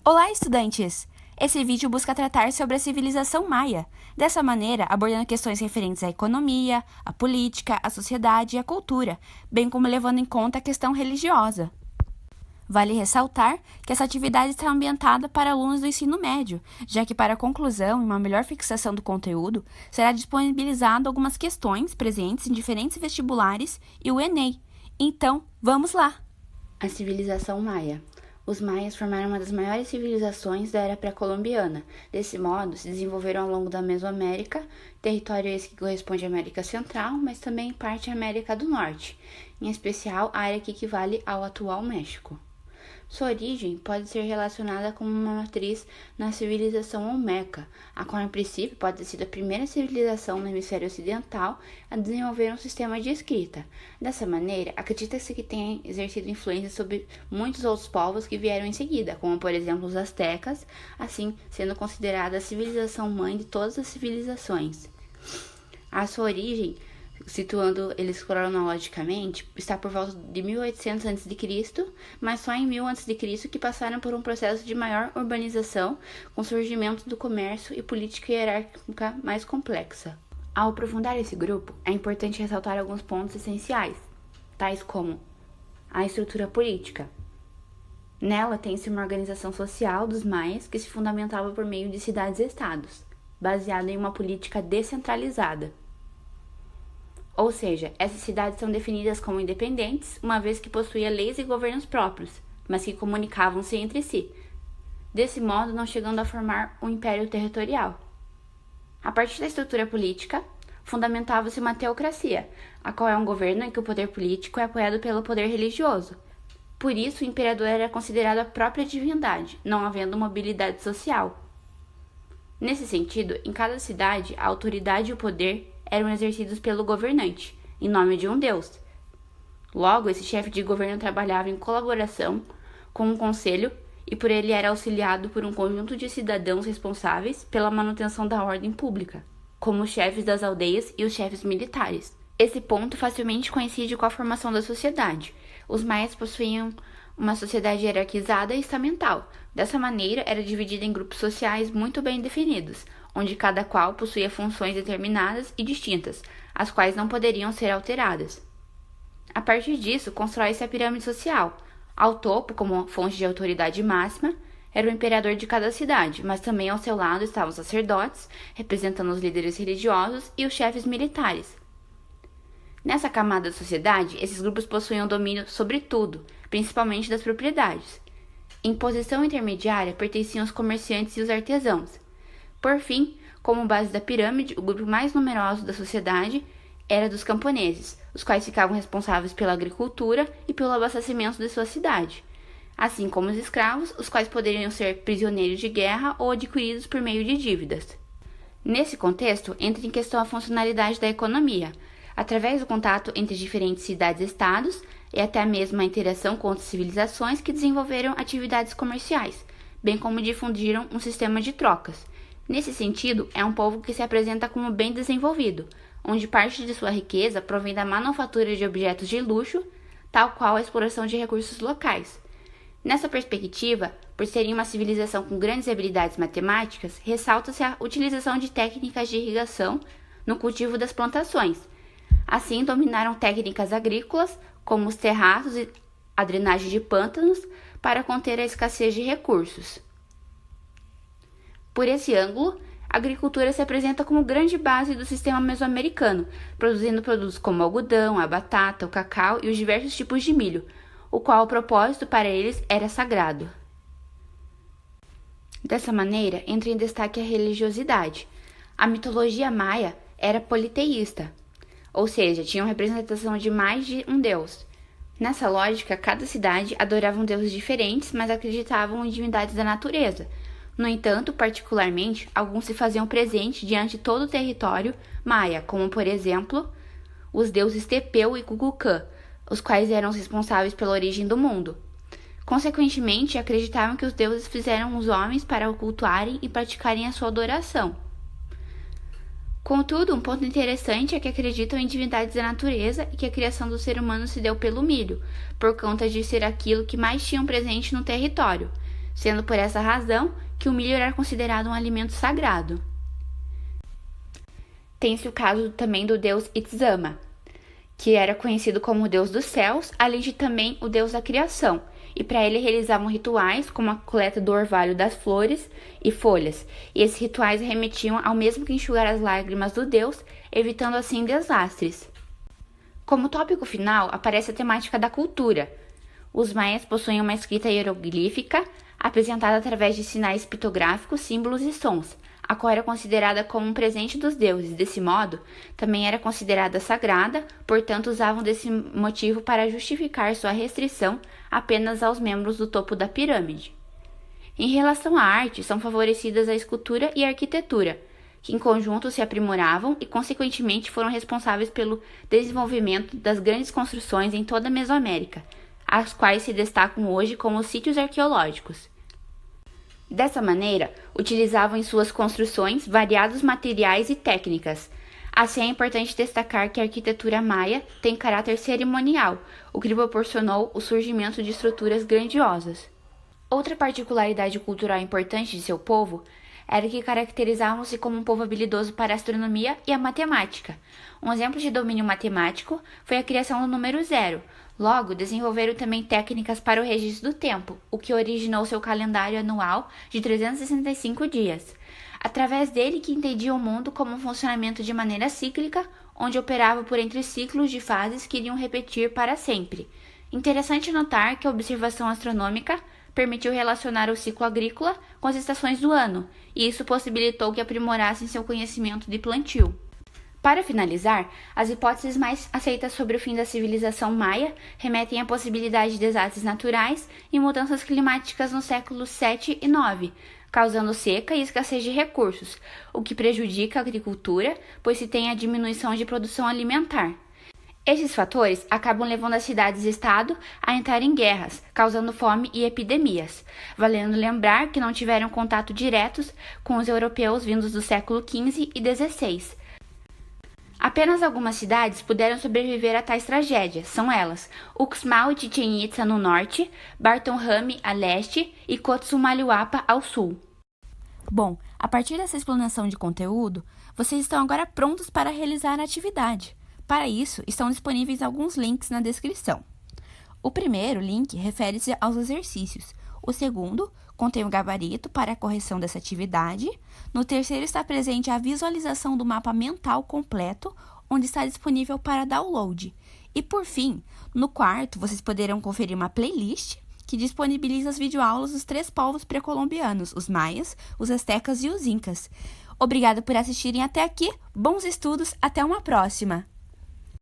Olá, estudantes! Esse vídeo busca tratar sobre a civilização maia, dessa maneira abordando questões referentes à economia, à política, à sociedade e à cultura, bem como levando em conta a questão religiosa. Vale ressaltar que essa atividade está ambientada para alunos do ensino médio, já que para a conclusão e uma melhor fixação do conteúdo, será disponibilizado algumas questões presentes em diferentes vestibulares e o Enem. Então, vamos lá! A civilização maia. Os maias formaram uma das maiores civilizações da era pré-colombiana. Desse modo, se desenvolveram ao longo da Mesoamérica, território esse que corresponde à América Central, mas também parte à América do Norte, em especial a área que equivale ao atual México. Sua origem pode ser relacionada com uma matriz na civilização olmeca, a qual a princípio pode ter sido a primeira civilização no hemisfério ocidental a desenvolver um sistema de escrita. Dessa maneira, acredita-se que tenha exercido influência sobre muitos outros povos que vieram em seguida, como por exemplo os astecas, assim sendo considerada a civilização mãe de todas as civilizações. A sua origem, situando eles cronologicamente, está por volta de 1800 a.C., mas só em 1000 a.C. que passaram por um processo de maior urbanização, com surgimento do comércio e política hierárquica mais complexa. Ao aprofundar esse grupo, é importante ressaltar alguns pontos essenciais, tais como a estrutura política. Nela tem-se uma organização social dos maias que se fundamentava por meio de cidades-estados, baseada em uma política descentralizada. Ou seja, essas cidades são definidas como independentes, uma vez que possuíam leis e governos próprios, mas que comunicavam-se entre si, desse modo não chegando a formar um império territorial. A partir da estrutura política, fundamentava-se uma teocracia, a qual é um governo em que o poder político é apoiado pelo poder religioso. Por isso, o imperador era considerado a própria divindade, não havendo mobilidade social. Nesse sentido, em cada cidade, a autoridade e o poder eram exercidos pelo governante, em nome de um deus. Logo, esse chefe de governo trabalhava em colaboração com um conselho e por ele era auxiliado por um conjunto de cidadãos responsáveis pela manutenção da ordem pública, como os chefes das aldeias e os chefes militares. Esse ponto facilmente coincide com a formação da sociedade. Os maias possuíam uma sociedade hierarquizada e estamental. Dessa maneira, era dividida em grupos sociais muito bem definidos, onde cada qual possuía funções determinadas e distintas, as quais não poderiam ser alteradas. A partir disso, constrói-se a pirâmide social. Ao topo, como fonte de autoridade máxima, era o imperador de cada cidade, mas também ao seu lado estavam os sacerdotes, representando os líderes religiosos, e os chefes militares. Nessa camada da sociedade, esses grupos possuíam domínio sobre tudo, principalmente das propriedades. Em posição intermediária pertenciam os comerciantes e os artesãos. Por fim, como base da pirâmide, o grupo mais numeroso da sociedade era dos camponeses, os quais ficavam responsáveis pela agricultura e pelo abastecimento de sua cidade, assim como os escravos, os quais poderiam ser prisioneiros de guerra ou adquiridos por meio de dívidas. Nesse contexto, entra em questão a funcionalidade da economia, através do contato entre diferentes cidades-estados e até mesmo a interação com outras civilizações que desenvolveram atividades comerciais, bem como difundiram um sistema de trocas. Nesse sentido, é um povo que se apresenta como bem desenvolvido, onde parte de sua riqueza provém da manufatura de objetos de luxo, tal qual a exploração de recursos locais. Nessa perspectiva, por serem uma civilização com grandes habilidades matemáticas, ressalta-se a utilização de técnicas de irrigação no cultivo das plantações. Assim, dominaram técnicas agrícolas, como os terraços e a drenagem de pântanos, para conter a escassez de recursos. Por esse ângulo, a agricultura se apresenta como grande base do sistema mesoamericano, produzindo produtos como o algodão, a batata, o cacau e os diversos tipos de milho, o qual o propósito para eles era sagrado. Dessa maneira, entra em destaque a religiosidade. A mitologia maia era politeísta, ou seja, tinha uma representação de mais de um deus. Nessa lógica, cada cidade adorava deuses diferentes, mas acreditavam em divindades da natureza. No entanto, particularmente, alguns se faziam presente diante de todo o território maia, como, por exemplo, os deuses Tepeu e Cuculcã, os quais eram os responsáveis pela origem do mundo. Consequentemente, acreditavam que os deuses fizeram os homens para o cultuarem e praticarem a sua adoração. Contudo, um ponto interessante é que acreditam em divindades da natureza e que a criação do ser humano se deu pelo milho, por conta de ser aquilo que mais tinham presente no território. sendo por essa razão que o milho era considerado um alimento sagrado. Tem-se o caso também do deus Itzama, que era conhecido como o deus dos céus, além de também o deus da criação, e para ele realizavam rituais como a coleta do orvalho das flores e folhas, e esses rituais remetiam ao mesmo que enxugar as lágrimas do deus, evitando assim desastres. Como tópico final, aparece a temática da cultura. Os maias possuíam uma escrita hieroglífica, apresentada através de sinais pictográficos, símbolos e sons, a qual era considerada como um presente dos deuses. Desse modo, também era considerada sagrada, portanto usavam desse motivo para justificar sua restrição apenas aos membros do topo da pirâmide. Em relação à arte, são favorecidas a escultura e a arquitetura, que em conjunto se aprimoravam e consequentemente foram responsáveis pelo desenvolvimento das grandes construções em toda a Mesoamérica, as quais se destacam hoje como os sítios arqueológicos. Dessa maneira, utilizavam em suas construções variados materiais e técnicas. Assim, é importante destacar que a arquitetura maia tem caráter cerimonial, o que proporcionou o surgimento de estruturas grandiosas. Outra particularidade cultural importante de seu povo era que caracterizavam-se como um povo habilidoso para a astronomia e a matemática. Um exemplo de domínio matemático foi a criação do número zero. Logo, desenvolveram também técnicas para o registro do tempo, o que originou seu calendário anual de 365 dias. Através dele que entendiam o mundo como um funcionamento de maneira cíclica, onde operava por entre ciclos de fases que iriam repetir para sempre. Interessante notar que a observação astronômica permitiu relacionar o ciclo agrícola com as estações do ano, e isso possibilitou que aprimorassem seu conhecimento de plantio. Para finalizar, as hipóteses mais aceitas sobre o fim da civilização maia remetem à possibilidade de desastres naturais e mudanças climáticas nos séculos 7 e 9, causando seca e escassez de recursos, o que prejudica a agricultura, pois se tem a diminuição de produção alimentar. Esses fatores acabam levando as cidades-estado a entrar em guerras, causando fome e epidemias, valendo lembrar que não tiveram contato diretos com os europeus vindos do século XV e XVI. Apenas algumas cidades puderam sobreviver a tais tragédias, são elas Uxmal e Chichén Itzá no norte, Bartolomé a leste e Coxumalhuapa ao sul. Bom, a partir dessa explanação de conteúdo, vocês estão agora prontos para realizar a atividade. Para isso, estão disponíveis alguns links na descrição. O primeiro link refere-se aos exercícios. O segundo contém o gabarito para a correção dessa atividade. No terceiro está presente a visualização do mapa mental completo, onde está disponível para download. E por fim, no quarto, vocês poderão conferir uma playlist que disponibiliza as videoaulas dos 3 povos pré-colombianos, os maias, os astecas e os incas. Obrigada por assistirem até aqui, bons estudos, até uma próxima!